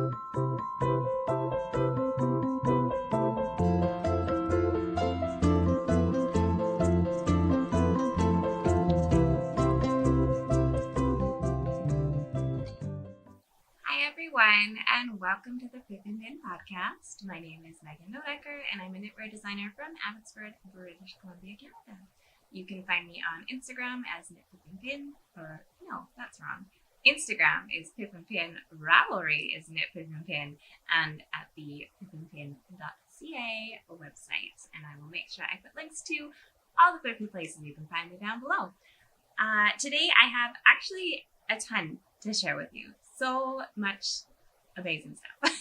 everyone, and welcome to the Pip and Pin Podcast. My name is Nodecker, and I'm a knitwear designer from Abbotsford, British Columbia, Canada. You can find me on Instagram as Knit Pip and Pin, or no, that's wrong. Instagram is Pip and Pin, Ravelry is Knit Pip and Pin, and at the pipandpin.ca website. And I will make sure I put links to all the different places you can find me down below. Today I have actually a ton to share with you. So much amazing stuff.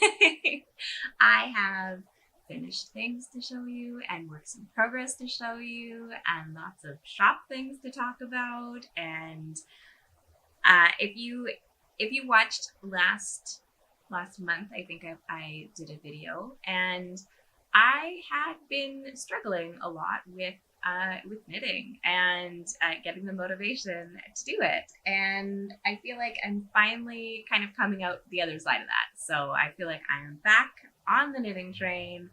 I have finished things to show you and works in progress to show you and lots of shop things to talk about. And if you watched last month, I think I did a video, and I had been struggling a lot with knitting and getting the motivation to do it. And I feel like I'm finally kind of coming out the other side of that. So I feel like I am back on the knitting train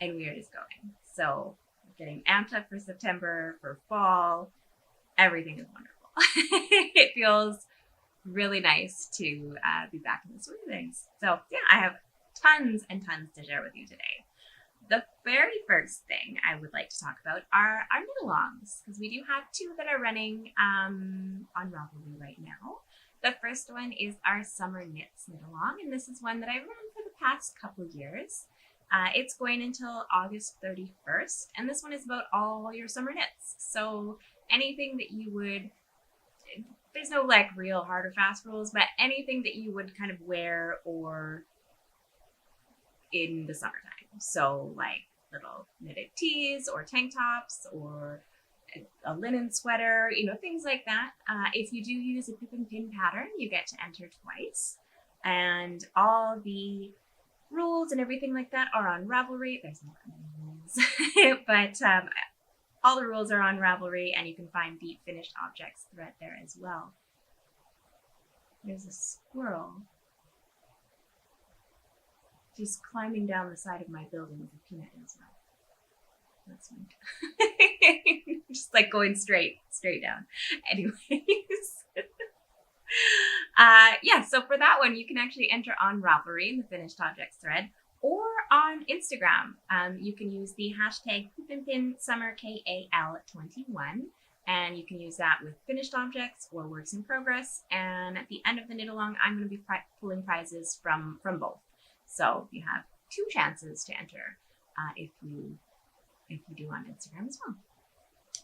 and we are just going. So getting amped up for September, for fall, everything is wonderful. It feels really nice to be back in the swing of things. So yeah, I have tons and tons to share with you today. The very first thing I would like to talk about are our knit-alongs, because we do have two that are running on Ravelry right now. The first one is our Summer Knits knit-along, and this is one that I've run for the past couple years. It's going until August 31st, and this one is about all your summer knits. So anything that you would, there's no like real hard or fast rules, but anything that you would kind of wear or in the summertime. So like little knitted tees or tank tops or a linen sweater, things like that. If you do use a Pip and Pin pattern, you get to enter twice. And all the rules and everything like that are on Ravelry. There's not many rules, but all the rules are on Ravelry, and you can find the finished objects thread there as well. There's a squirrel just climbing down the side of my building with a peanut in his mouth. That's me. Just like going straight down. Anyways. Yeah, so for that one, you can actually enter on Ravelry in the finished objects thread, or on Instagram. You can use the hashtag Pip and Pin Summer KAL21, and you can use that with finished objects or works in progress. And at the end of the knit along, I'm going to be pulling prizes from both. So you have two chances to enter if you do on Instagram as well.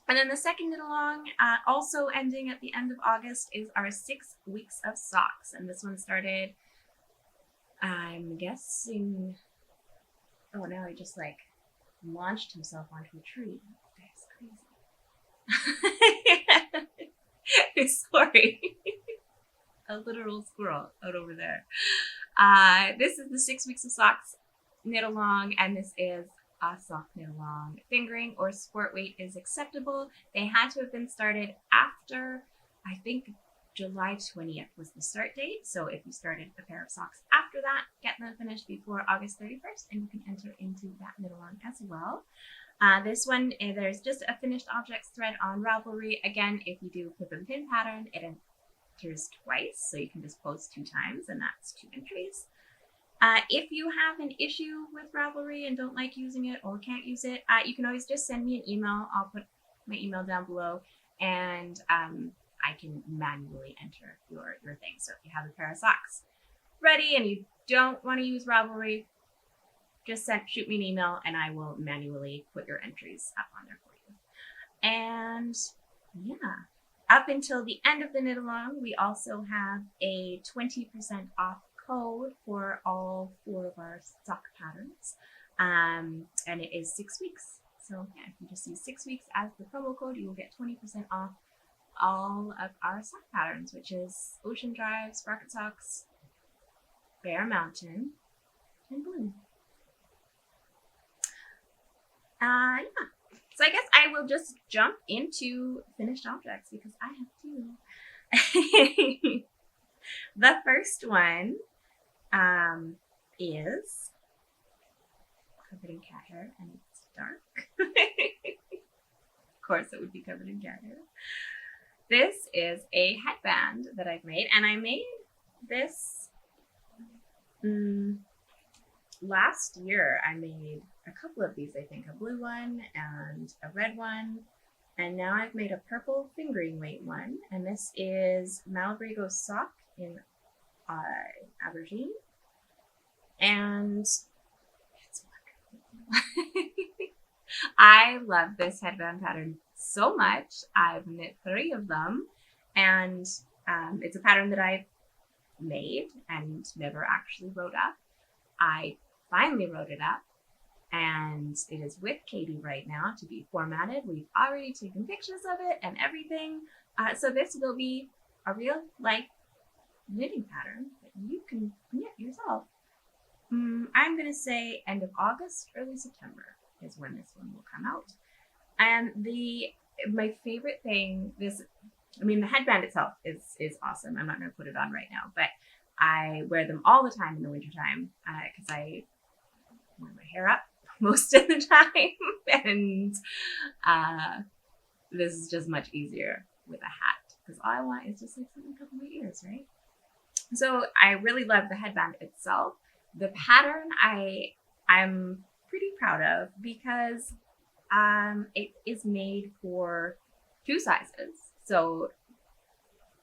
And then the second knit along, also ending at the end of August, is our 6 weeks of socks. And this one started, I'm guessing, oh, now he just like launched himself onto a tree. That's crazy. Sorry. A literal squirrel out over there. This is the 6 weeks of socks knit along, and this is a sock knit along. Fingering or sport weight is acceptable. They had to have been started after, I think, July 20th was the start date. So if you started a pair of socks after that, get them finished before August 31st, and you can enter into that knit along as well. This one, there's just a finished objects thread on Ravelry. Again, if you do Pip and Pin pattern, it enters twice, so you can just post 2 times, and that's 2 entries. If you have an issue with Ravelry and don't like using it or can't use it, you can always just send me an email. I'll put my email down below, and I can manually enter your thing. So if you have a pair of socks ready and you don't want to use Ravelry, just shoot me an email and I will manually put your entries up on there for you. And yeah, up until the end of the knit along, we also have a 20% off code for all 4 of our sock patterns, and it is 6 weeks. So yeah, if you just use 6 weeks as the promo code, you will get 20% off all of our sock patterns, which is Ocean Drive, Sprocket Socks, Bear Mountain, and Bloom. Yeah. So I guess I will just jump into finished objects because I have 2. The first one is covered in cat hair, and it's dark. Of course it would be covered in cat hair. This is a headband that I've made, and I made this last year. I made a couple of these, I think, a blue one and a red one, and now I've made a purple fingering weight one, and this is Malabrigo sock in Aubergine, and it's wonderful. I love this headband pattern so much. I've knit 3 of them, and it's a pattern that I've made and never actually wrote up. I finally wrote it up, and it is with Katie right now to be formatted. We've already taken pictures of it and everything. So this will be a real life knitting pattern that you can knit yourself. I'm going to say end of August, early September is when this one will come out. And my favorite thing, the headband itself is awesome. I'm not going to put it on right now, but I wear them all the time in the wintertime because I wear my hair up most of the time. And this is just much easier with a hat because all I want is just like something to cover my ears, right? So I really love the headband itself. The pattern I'm pretty proud of because it is made for 2 sizes. So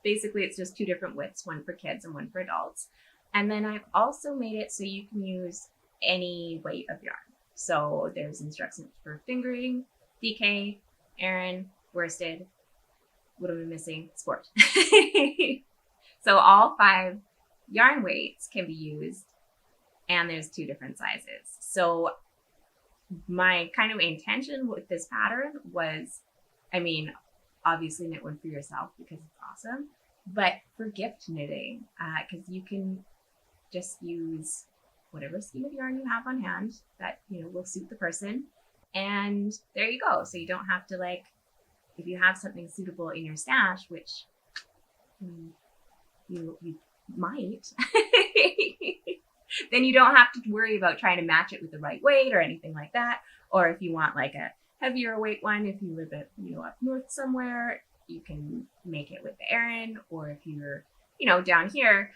basically it's just 2 different widths, one for kids and one for adults. And then I've also made it so you can use any weight of yarn. So there's instructions for fingering, DK, Aran, worsted, what am I missing? Sport. So all 5 yarn weights can be used, and there's 2 different sizes. So my kind of intention with this pattern was, obviously knit one for yourself because it's awesome, but for gift knitting, because you can just use whatever skein of yarn you have on hand that will suit the person, and there you go. So you don't have to, like, if you have something suitable in your stash, which you might, then you don't have to worry about trying to match it with the right weight or anything like that. Or if you want like a heavier weight one, if you live at, up north somewhere, you can make it with the Aran. Or if you're, down here,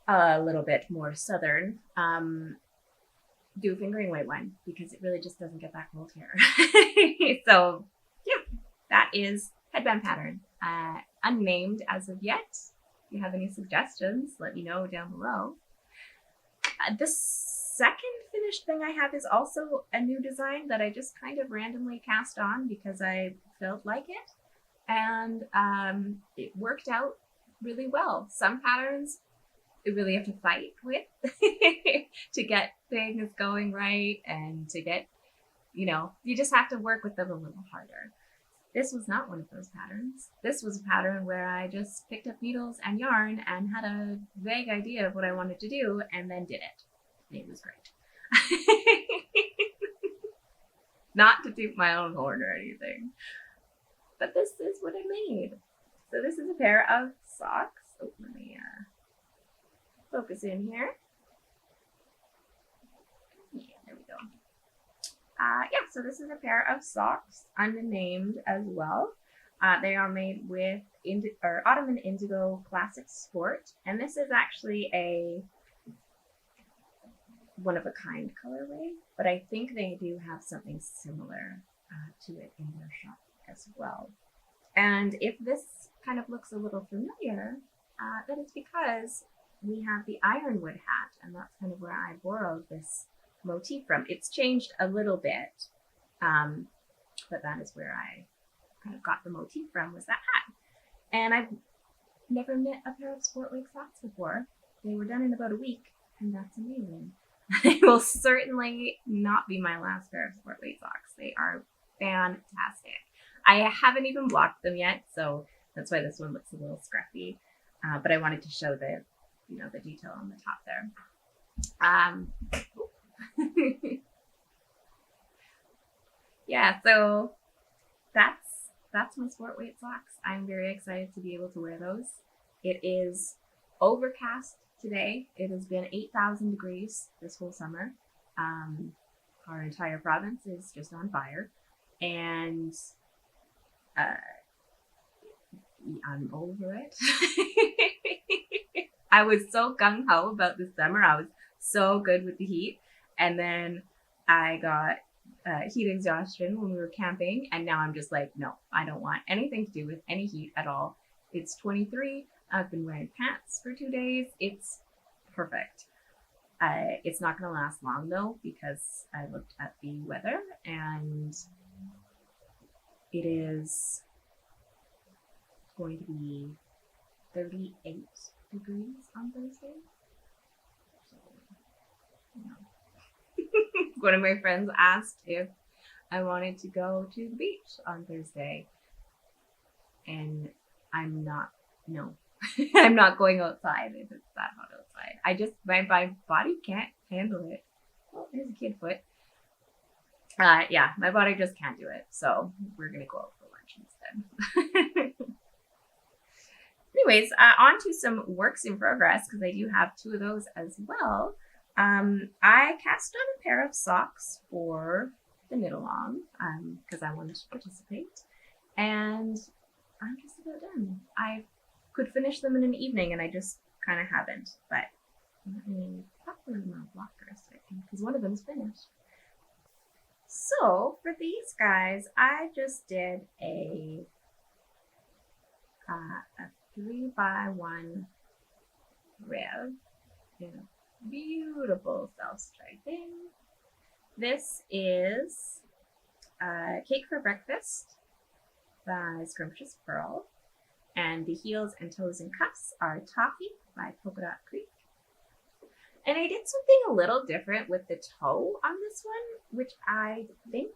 a little bit more southern, do a fingering weight one because it really just doesn't get that cold here. So yeah, that is headband pattern. Unnamed as of yet. If you have any suggestions, let me know down below. The second finished thing I have is also a new design that I just kind of randomly cast on because I felt like it, and it worked out really well. Some patterns you really have to fight with to get things going right, and to get, you just have to work with them a little harder. This was not one of those patterns. This was a pattern where I just picked up needles and yarn and had a vague idea of what I wanted to do and then did it. And it was great. Not to toot my own horn or anything. But this is what I made. So this is a pair of socks. Oh, let me focus in here. Yeah, there we go. So this is a pair of socks, unnamed as well. They are made with Ottoman Indigo Classic Sport, and this is actually a one-of-a-kind colorway, but I think they do have something similar to it in their shop as well. And if this kind of looks a little familiar, that is because we have the ironwood hat, and that's kind of where I borrowed this motif from. It's changed a little bit, but that is where I kind of got the motif from, was that hat. And I've never knit a pair of sport weight socks before. They were done in about a week, and that's amazing. They will certainly not be my last pair of sport weight socks. They are fantastic. I haven't even blocked them yet, so that's why this one looks a little scruffy. But I wanted to show the detail on the top there. Yeah, so that's my sport weight socks. I'm very excited to be able to wear those. It is overcast today. It has been 8,000 degrees this whole summer. Our entire province is just on fire. And I'm over it. I was so gung-ho about this summer. I was so good with the heat. And then I got heat exhaustion when we were camping. And now I'm just like, no, I don't want anything to do with any heat at all. It's 23. I've been wearing pants for 2 days. It's perfect. It's not going to last long though, because I looked at the weather and it is going to be 38 degrees on Thursday. So, you know. One of my friends asked if I wanted to go to the beach on Thursday. And I'm not going outside if it's that hot outside. My body can't handle it. Oh, there's a kid foot. Yeah, my body just can't do it. So we're going to go out for lunch instead. Anyways, on to some works in progress, because I do have 2 of those as well. I cast on a pair of socks for the knit along, because I wanted to participate. And I'm just about done. I could finish them in an evening, and I just kind of haven't. But let me pop them in my blocker a second, because one of them's finished. So for these guys, I just did a 3x1 rib in a beautiful self-striping. This is Cake for Breakfast by Scrumptious Purl, and the heels and toes and cuffs are Toffee by Polka Creek. And I did something a little different with the toe on this one, which I think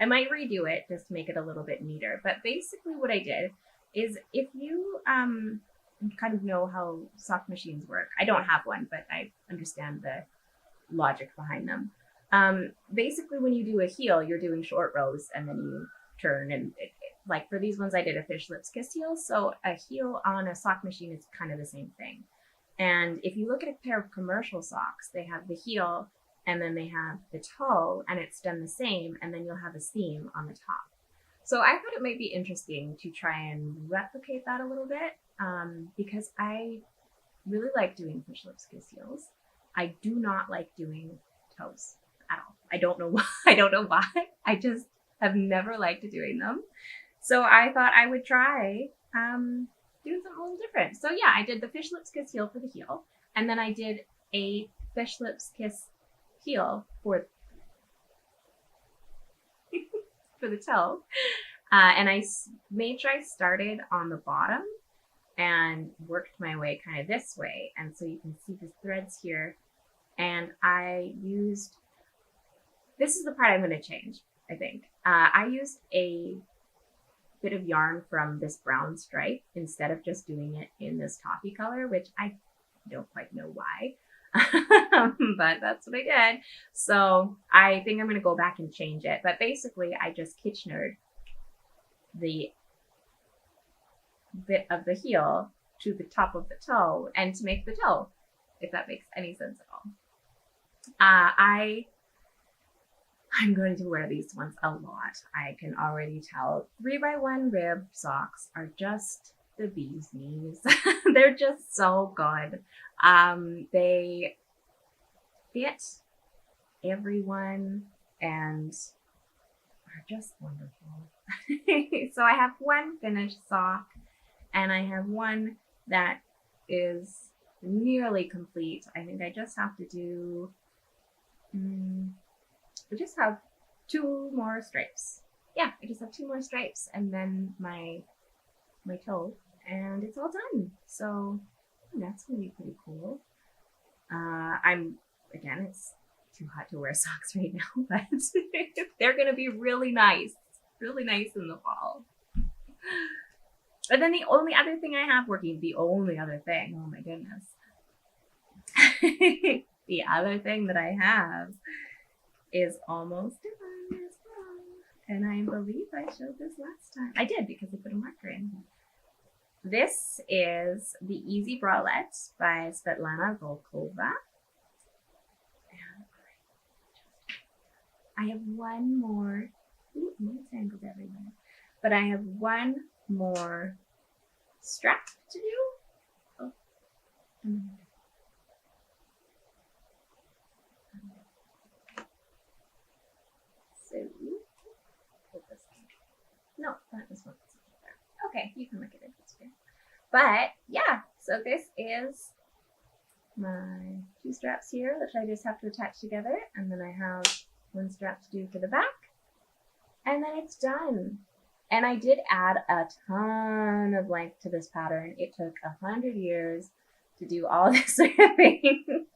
I might redo it just to make it a little bit neater. But basically what I did is, if you kind of know how sock machines work, I don't have one, but I understand the logic behind them. Basically when you do a heel, you're doing short rows and then you turn, and like for these ones I did a fish lips kiss heel, so a heel on a sock machine is kind of the same thing. And if you look at a pair of commercial socks, they have the heel and then they have the toe, and it's done the same, and then you'll have a seam on the top. So I thought it might be interesting to try and replicate that a little bit, because I really like doing fish lips kiss heels. I do not like doing toes at all. I don't know why. I just have never liked doing them. So I thought I would try doing something a little different. So yeah, I did the fish lips kiss heel for the heel, and then I did a fish lips kiss heel for the toe. And I made sure I started on the bottom and worked my way kind of this way. And so you can see the threads here. And I used, this is the part I'm going to change, I think. I used a bit of yarn from this brown stripe instead of just doing it in this toffee color, which I don't quite know why. But that's what I did. So I think I'm going to go back and change it. But basically, I just Kitchenered the bit of the heel to the top of the toe, and to make the toe, if that makes any sense at all. I'm going to wear these ones a lot. I can already tell 3x1 rib socks are just the bee's knees. They're just so good. They fit everyone and are just wonderful. So I have one finished sock, and I have one that is nearly complete. I think I just have to do, I just have 2 more stripes. Yeah, I just have 2 more stripes, and then my toe, and it's all done. So that's gonna be pretty cool. Again, it's too hot to wear socks right now, but they're gonna be really nice in the fall. But then the only other thing I have working, oh my goodness. The other thing that I have is almost done as well. And I believe I showed this last time. I did, because I put a marker in. This is the Easy Bralette by Svetlana Volkova. And I have one more. Ooh, mine's angled everywhere. But I have one more strap to do. Oh. So, no, that is one. Okay, you can look at it. It's good. But yeah, so this is my 2 straps here, which I just have to attach together, and then I have 1 strap to do for the back, and then it's done. And I did add a ton of length to this pattern. It took 100 years to do all this sort of thing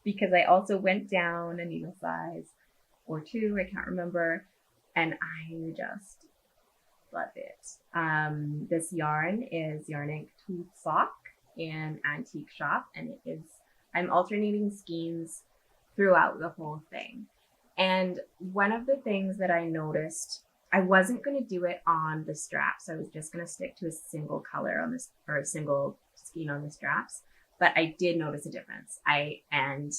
because I also went down a needle size or 2, I can't remember, and I just love it. This yarn is Yarn Inc. Tweed Sock in Antique Shop, and it is, I'm alternating skeins throughout the whole thing. And one of the things that I noticed, I wasn't going to do it on the straps. I was just going to stick to a single color on this, or a single skein on the straps, but I did notice a difference. And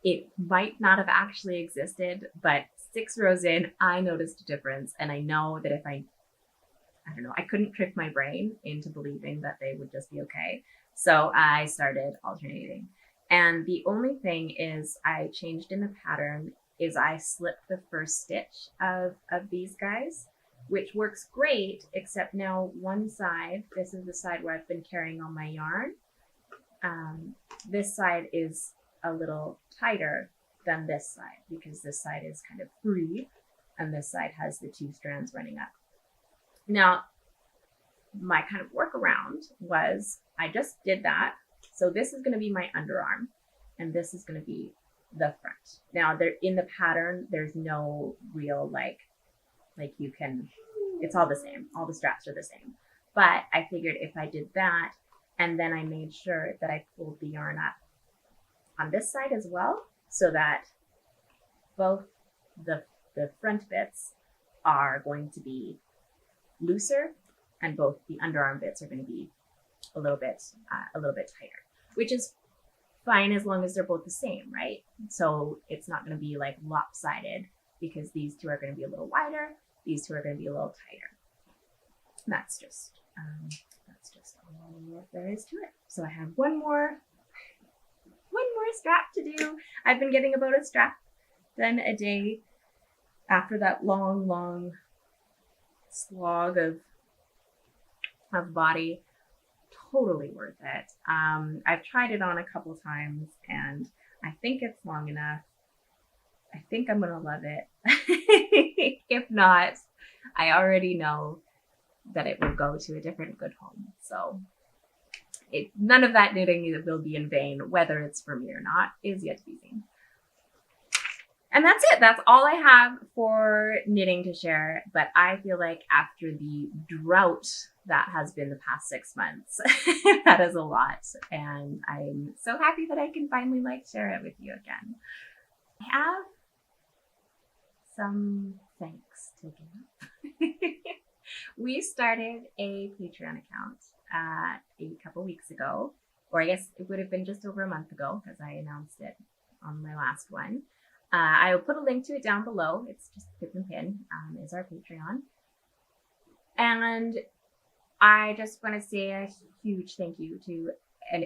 it might not have actually existed, but 6 rows in, I noticed a difference. And I know that if I don't know, I couldn't trick my brain into believing that they would just be okay. So I started alternating. And the only thing is I changed in the pattern is I slipped the first stitch of these guys, which works great, except now one side, this is the side where I've been carrying all my yarn. This side is a little tighter than this side because this side is kind of free and this side has the 2 strands running up. Now, my kind of workaround was I just did that. So this is going to be my underarm and this is going to be the front. Now, they're in the pattern, there's no real like you can, it's all the same. All the straps are the same. But I figured if I did that and then I made sure that I pulled the yarn up on this side as well, so that both the front bits are going to be looser and both the underarm bits are going to be a little bit tighter, which is fine as long as they're both the same, right? So it's not going to be like lopsided because these 2 are going to be a little wider, these 2 are going to be a little tighter. And that's just all there is to it. So I have one more strap to do. I've been getting about a strap done a day after that long slog of body. Totally worth it. I've tried it on a couple times and I think it's long enough. I think I'm gonna love it. If not, I already know that it will go to a different good home. So none of that knitting will be in vain, whether it's for me or not is yet to be seen. And that's it. That's all I have for knitting to share. But I feel like after the drought that has been the past 6 months, that is a lot. And I'm so happy that I can finally share it with you again. I have some thanks to give. We started a Patreon account a couple weeks ago, or I guess it would have been just over a month ago because I announced it on my last one. I will put a link to it down below. It's just Pip and Pin is our Patreon. And I just want to say a huge thank you to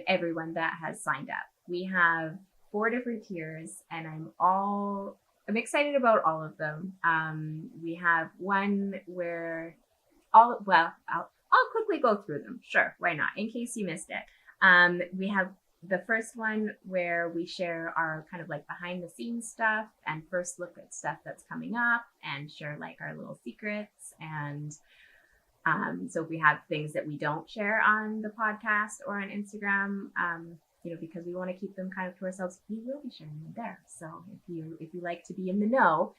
everyone that has signed up. We have 4 different tiers and I'm excited about all of them. We have one where I'll quickly go through them. Sure, why not? In case you missed it. We have the first one where we share our kind of behind the scenes stuff and first look at stuff that's coming up and share our little secrets. And so if we have things that we don't share on the podcast or on Instagram, because we want to keep them kind of to ourselves, we will be sharing them there. So if you like to be in the know,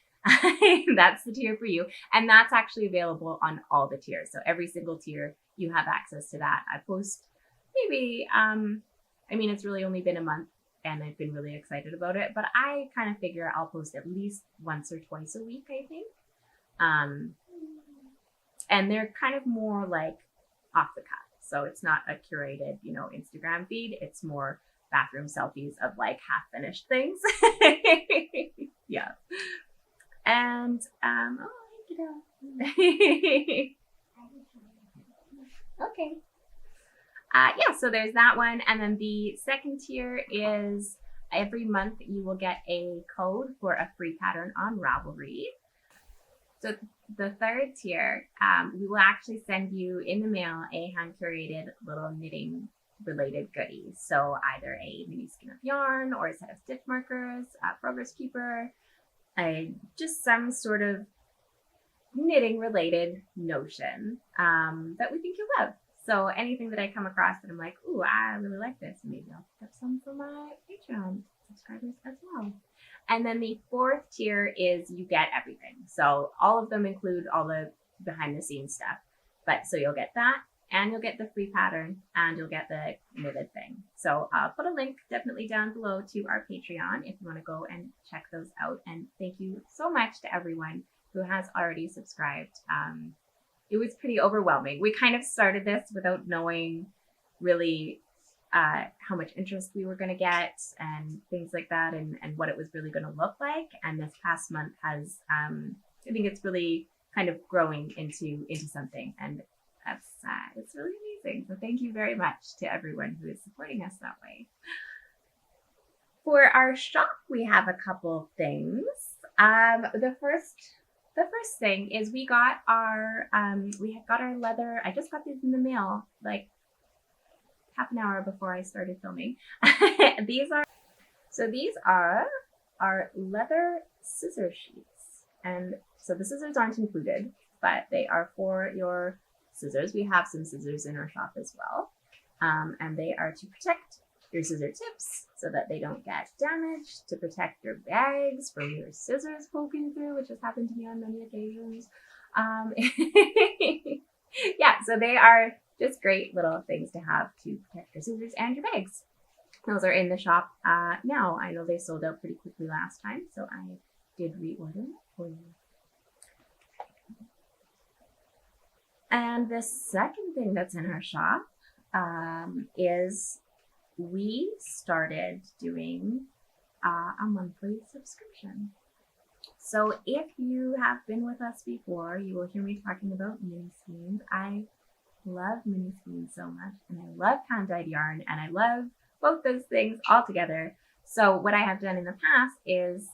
that's the tier for you. And that's actually available on all the tiers. So every single tier, you have access to that. I post maybe, it's really only been a month and I've been really excited about it. But I kind of figure I'll post at least once or twice a week, I think. And they're kind of more like off the cuff. So it's not a curated, Instagram feed. It's more bathroom selfies of like half finished things. Yeah. And okay. So there's that one. And then the second tier is every month you will get a code for a free pattern on Ravelry. So the third tier, we will actually send you in the mail a hand-curated little knitting related goodies. So either a mini skein of yarn or a set of stitch markers, a progress keeper, just some sort of knitting related notion that we think you'll love. So anything that I come across that I'm like, ooh, I really like this, maybe I'll pick up some for my Patreon subscribers as well. And then the fourth tier is you get everything. So all of them include all the behind the scenes stuff. But so you'll get that, and you'll get the free pattern, and you'll get the knitted thing. So I'll put a link definitely down below to our Patreon if you want to go and check those out. And thank you so much to everyone who has already subscribed. It was pretty overwhelming. We kind of started this without knowing really how much interest we were going to get and things like that, and what it was really going to look like. And this past month has, I think it's really kind of growing into something, and that's it's really amazing. So thank you very much to everyone who is supporting us that way. For our shop, we have a couple things. The first thing is we got our leather. I just got these in the mail like half an hour before I started filming. These are our leather scissor sheets. And so the scissors aren't included, but they are for your scissors. We have some scissors in our shop as well. And they are to protect your scissor tips so that they don't get damaged, to protect your bags from your scissors poking through, which has happened to me on many occasions. Yeah, so they are just great little things to have to protect your scissors and your bags. Those are in the shop now. I know they sold out pretty quickly last time, so I did reorder them for you. And the second thing that's in our shop is we started doing a monthly subscription. So if you have been with us before, you will hear me talking about mini skeins. I love mini skeins so much, and I love hand-dyed yarn, and I love both those things all together. So what I have done in the past is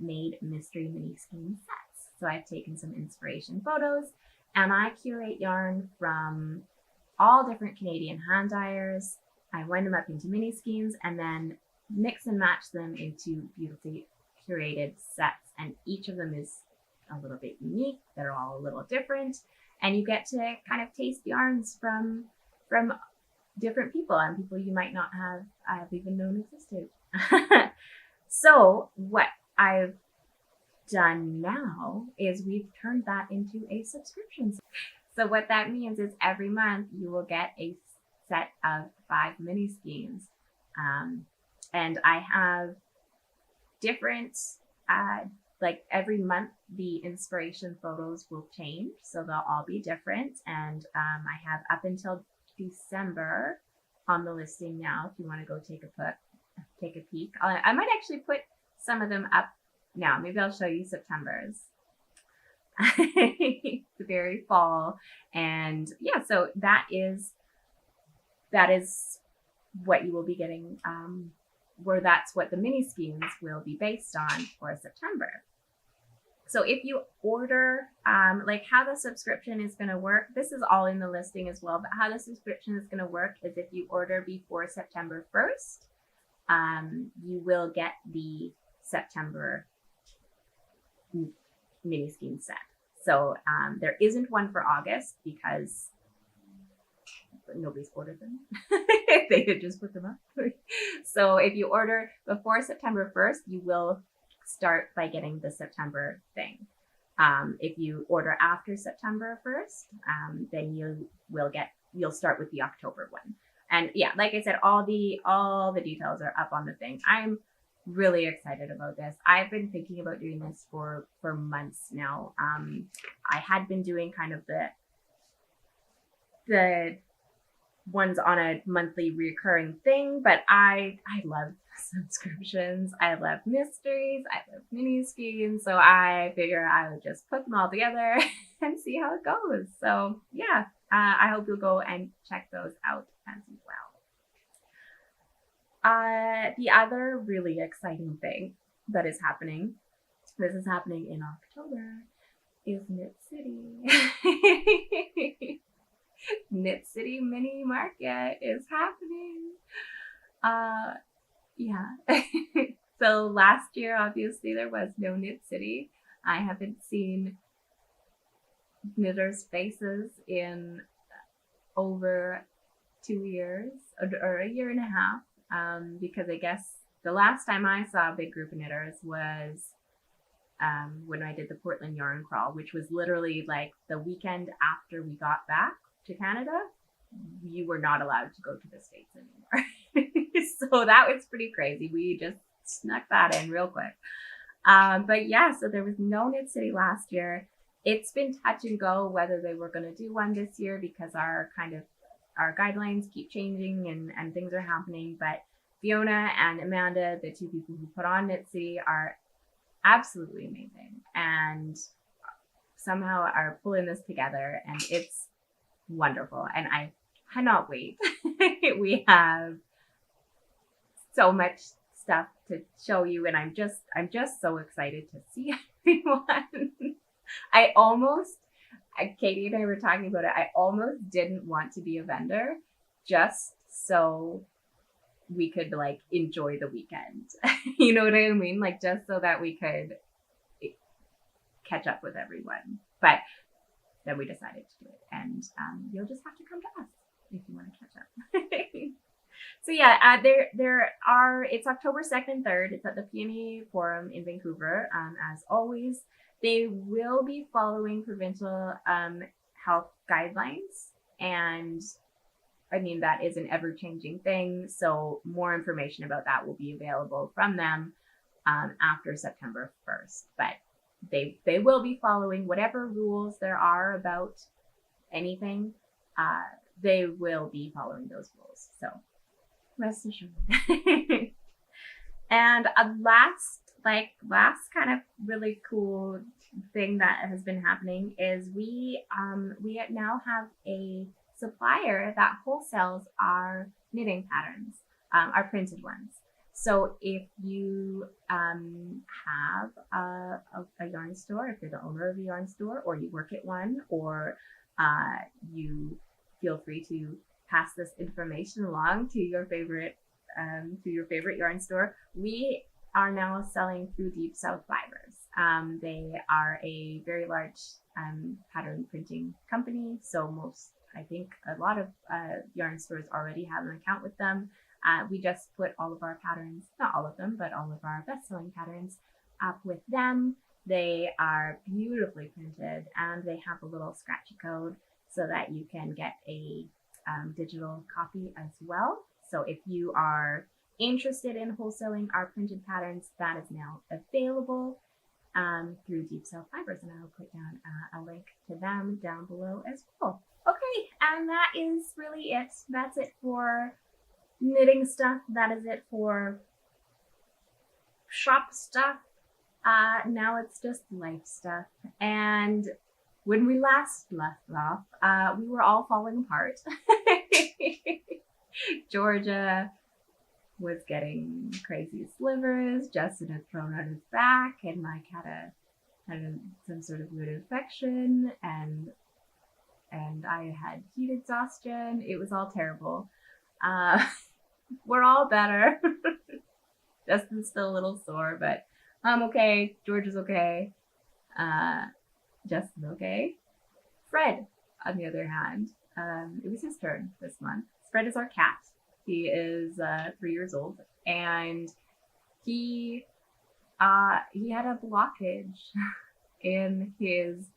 made mystery mini skein sets. So I've taken some inspiration photos, and I curate yarn from all different Canadian hand dyers. I wind them up into mini skeins and then mix and match them into beautifully curated sets. And each of them is a little bit unique. They're all a little different. And you get to kind of taste yarns from different people, and people you might not have even known existed. So what I've done now is we've turned that into a subscription. So what that means is every month you will get a set of 5 mini skeins. And I have different, like every month the inspiration photos will change. So they'll all be different. And I have up until December on the listing now, if you want to go take a peek. I might actually put some of them up now. Maybe I'll show you September's. It's very fall. And yeah, so that is what you will be getting, where that's what the mini skeins will be based on for September. So if you order, like how the subscription is going to work, this is all in the listing as well, but how the subscription is going to work is if you order before September 1st, you will get the September mini skein set. So there isn't one for August because nobody's ordered them. They had just put them up. So if you order before September 1st, you will start by getting the September thing. If you order after September 1st, then you'll start with the October one. And yeah, like I said, all the details are up on the thing. I'm really excited about this. I've been thinking about doing this for months now. I had been doing kind of the ones on a monthly recurring thing, but I love subscriptions. I love mysteries. I love mini skeins. So I figure I would just put them all together and see how it goes. So yeah, I hope you'll go and check those out as well. The other really exciting thing that is happening, this is happening in October, is Knit City. Knit City Mini Market is happening. Yeah. So last year, obviously, there was no Knit City. I haven't seen knitters' faces in over 2 years or a year and a half, because I guess the last time I saw a big group of knitters was when I did the Portland Yarn Crawl, which was literally like the weekend after we got back to Canada. You were not allowed to go to the States anymore. So that was pretty crazy. We just snuck that in real quick. But yeah, so there was no Knit City last year. It's been touch and go whether they were going to do one this year because our guidelines keep changing and things are happening. But Fiona and Amanda, the two people who put on Knit City, are absolutely amazing and somehow are pulling this together, and it's wonderful. And I cannot wait. We have so much stuff to show you, and I'm just so excited to see everyone. Katie and I were talking about it. I almost didn't want to be a vendor just so we could like enjoy the weekend. You know what I mean? Like just so that we could catch up with everyone. But then we decided to do it, and you'll just have to come to us if you want to catch up. So yeah, it's October 2nd and 3rd. It's at the PME Forum in Vancouver. As always, they will be following provincial health guidelines, and I mean, that is an ever-changing thing. So more information about that will be available from them after September 1st. But they will be following whatever rules there are about anything. They will be following those rules. So rest assured. And a last kind of really cool thing that has been happening is we now have a supplier that wholesales our knitting patterns, our printed ones. So if you have a yarn store, if you're the owner of a yarn store, or you work at one, or you feel free to pass this information along to your favorite yarn store. We are now selling through Deep South Fibers. They are a very large pattern printing company. So I think a lot of yarn stores already have an account with them. We just put all of our patterns, not all of them, but all of our best-selling patterns up with them. They are beautifully printed, and they have a little scratchy code so that you can get a digital copy as well. So if you are interested in wholesaling our printed patterns, that is now available through Deep South Fibers, and I'll put down a link to them down below as well. Okay, and that is really it. That's it for knitting stuff. That is it for shop stuff. Now it's just life stuff. And when we last left off, we were all falling apart. Georgia was getting crazy slivers. Justin had thrown out his back, and Mike had some sort of wound infection, and I had heat exhaustion. It was all terrible. We're all better. Justin's still a little sore, but I'm okay. George is okay. Justin's okay. Fred, on the other hand, it was his turn this month. Fred is our cat. He is 3 years old, and he had a blockage in his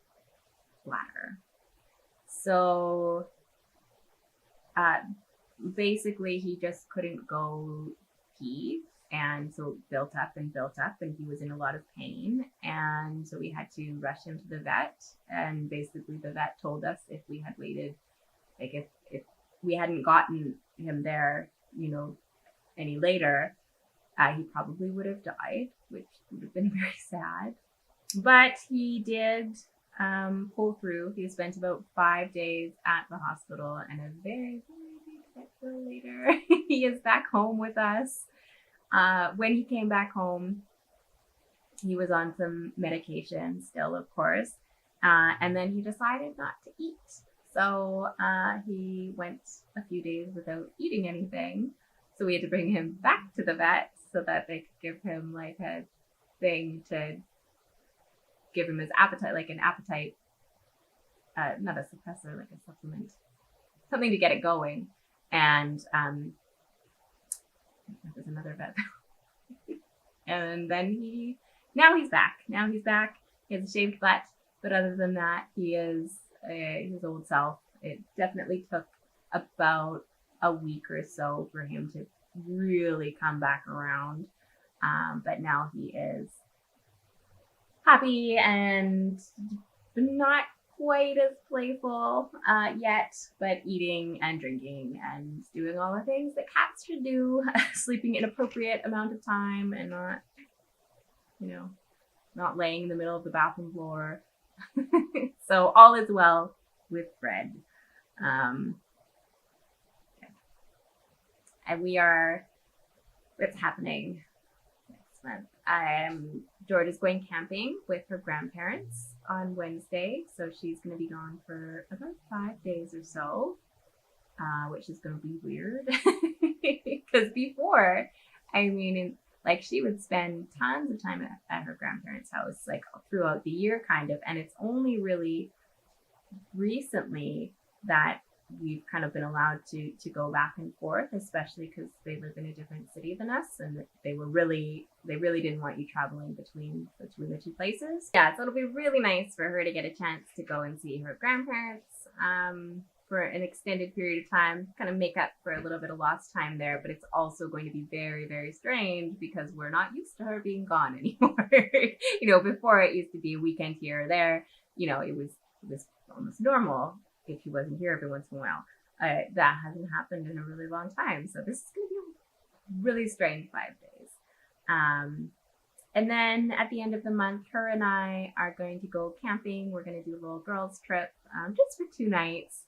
bladder. So basically he just couldn't go pee. And so it built up, and he was in a lot of pain. And so we had to rush him to the vet. And basically the vet told us if we had waited, like if we hadn't gotten him there, any later, he probably would have died, which would have been very sad. But he did pull through. He spent about 5 days at the hospital, and a very, very big later, he is back home with us. When he came back home, he was on some medication still, of course, and then he decided not to eat. So he went a few days without eating anything. So we had to bring him back to the vet so that they could give him like a thing to give him his appetite, like an appetite, not a suppressor, like a supplement, something to get it going. And there's another vet. And then now he's back. He has a shaved butt, but other than that, he is his old self. It definitely took about a week or so for him to really come back around. But now he is happy and not quite as playful yet, but eating and drinking and doing all the things that cats should do, sleeping an appropriate amount of time and not laying in the middle of the bathroom floor. So all is well with Fred. And what's happening next month? George is going camping with her grandparents on Wednesday. So she's going to be gone for about 5 days or so, which is going to be weird. Because before, she would spend tons of time at her grandparents' house, like throughout the year kind of. And it's only really recently that we've kind of been allowed to go back and forth, especially because they live in a different city than us, and they really didn't want you traveling between the two places. Yeah, so it'll be really nice for her to get a chance to go and see her grandparents for an extended period of time, kind of make up for a little bit of lost time there. But it's also going to be very, very strange because we're not used to her being gone anymore. Before it used to be a weekend here or there. It was almost normal if she wasn't here every once in a while. That hasn't happened in a really long time. So this is going to be a really strange 5 days. And then at the end of the month, her and I are going to go camping. We're going to do a little girls trip just for 2 nights,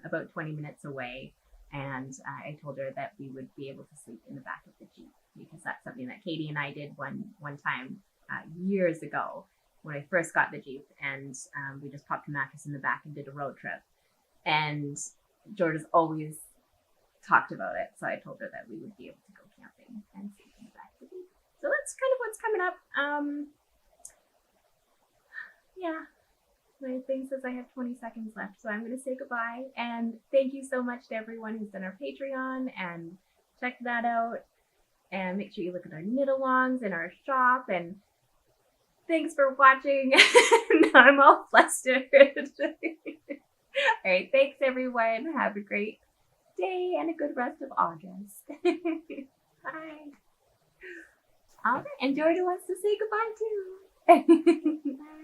about 20 minutes away. And I told her that we would be able to sleep in the back of the Jeep because that's something that Katie and I did one time years ago when I first got the Jeep, and we just popped a mattress in the back and did a road trip. And George has always talked about it, so I told her that we would be able to go camping and sleep in the back of the Jeep. So that's kind of what's coming up. My thing says I have 20 seconds left, so I'm going to say goodbye. And thank you so much to everyone who's done our Patreon and check that out. And make sure you look at our knit-alongs and our shop. And thanks for watching. Now I'm all flustered. All right, thanks everyone. Have a great day and a good rest of August. Bye. All right, and Georgia wants to say goodbye too. Bye.